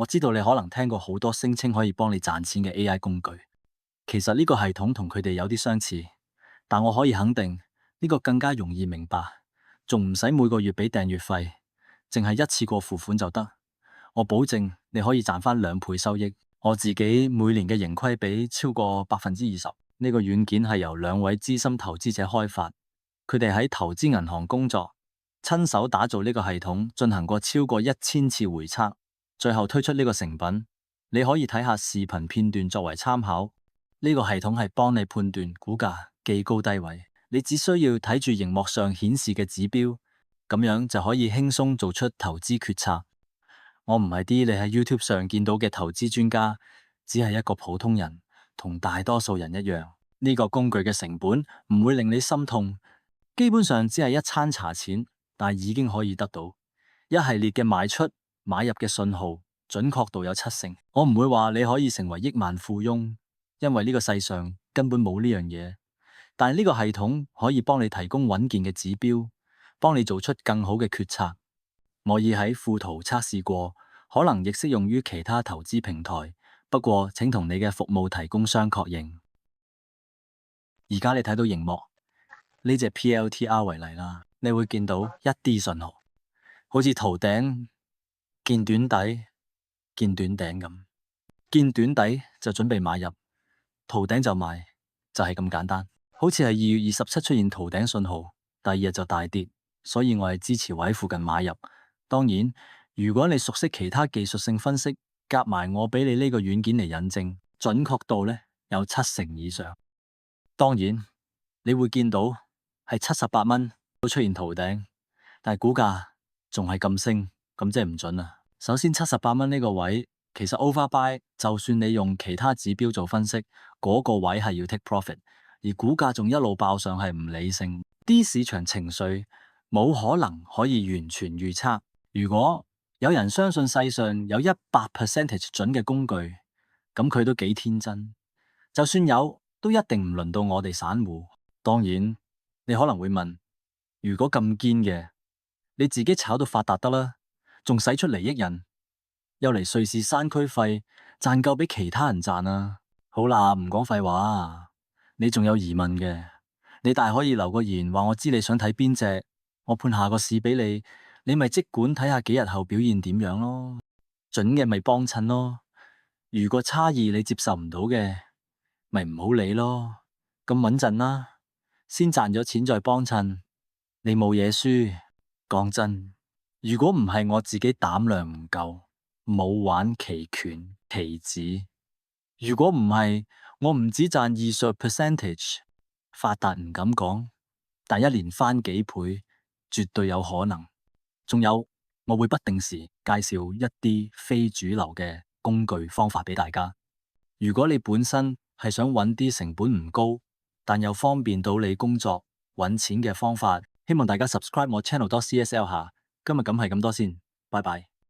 我知道你可能聽過好多聲稱可以幫你賺錢嘅 AI 工具，其實呢個系統同佢哋有啲相似，但我可以肯定呢個更加容易明白，仲唔使每個月俾訂閱費，淨係一次過付款就得。我保證你可以賺翻2倍收益。我自己每年嘅盈虧比超過20%。呢個軟件係由2位資深投資者開發，佢哋喺投資銀行工作，親手打造呢個系統，進行過超過1000次回測，最後推出呢個成品。你可以睇下視頻片段作為參考。呢個系統係幫你判斷股價既高低位，你只需要睇住熒幕上顯示嘅指標，咁樣就可以輕鬆做出投資決策。我唔係啲你喺 YouTube 上見到嘅投資專家，只係一個普通人，同大多數人一樣。呢個工具嘅成本唔會令你心痛，基本上只係一餐茶錢，但已經可以得到一系列嘅賣出、買入嘅信號，準確度有70%。我唔會話你可以成為億萬富翁，因為呢個世上根本冇呢樣嘢。但係呢個系統可以幫你提供穩健嘅指標，幫你做出更好嘅決策。我已喺富途測試過，可能亦適用於其他投資平台，不過請同你嘅服務提供商確認。而家你睇到熒幕呢隻 PLTR 為例啦，你會見到一啲信號，好似圖頂見短底、見短頂咁，見短底就準備買入，圖頂就賣，就係咁簡單。好似係2月27出現圖頂信號，第二日就大跌，所以我係支持位附近買入。當然，如果你熟悉其他技術性分析，夾埋我俾你呢個軟件嚟引證，準確度呢有70%以上。當然，你會見到係78蚊都出現圖頂，但係股價仲係咁升，咁即係唔準啊。首先78蚊呢個位，其實 overbuy， 就算你用其他指標做分析，嗰個位係要 take profit， 而股價仲一路爆上係唔理性，啲市場情緒冇可能可以完全預測。如果有人相信世上有100% 準嘅工具，咁佢都幾天真。就算有，都一定唔輪到我哋散戶。當然，你可能會問，如果咁堅嘅，你自己炒到發達得啦，仲使出嚟益人，又嚟瑞士山區費，賺夠俾其他人賺啊！好啦，唔講廢話，你仲有疑問嘅，你大可以留個言話我知你想睇邊隻，我判下個市俾你。你咪即管睇下幾日後表現點樣咯，準嘅咪幫襯咯，如果差異你接受唔到嘅，咪唔好理咯，咁穩陣啦，先賺咗錢再幫襯，你冇嘢輸。講真，如果唔係我自己膽量唔夠，冇玩期權期指，如果唔係我唔止賺20%，發達唔敢講，但一年翻幾倍，絕對有可能。仲有，我會不定時介紹一啲非主流嘅工具方法俾大家。如果你本身係想揾啲成本唔高，但又方便到你工作揾錢嘅方法，希望大家 subscribe 我 channel 多 CSL 下。今日咁係咁多先，拜拜。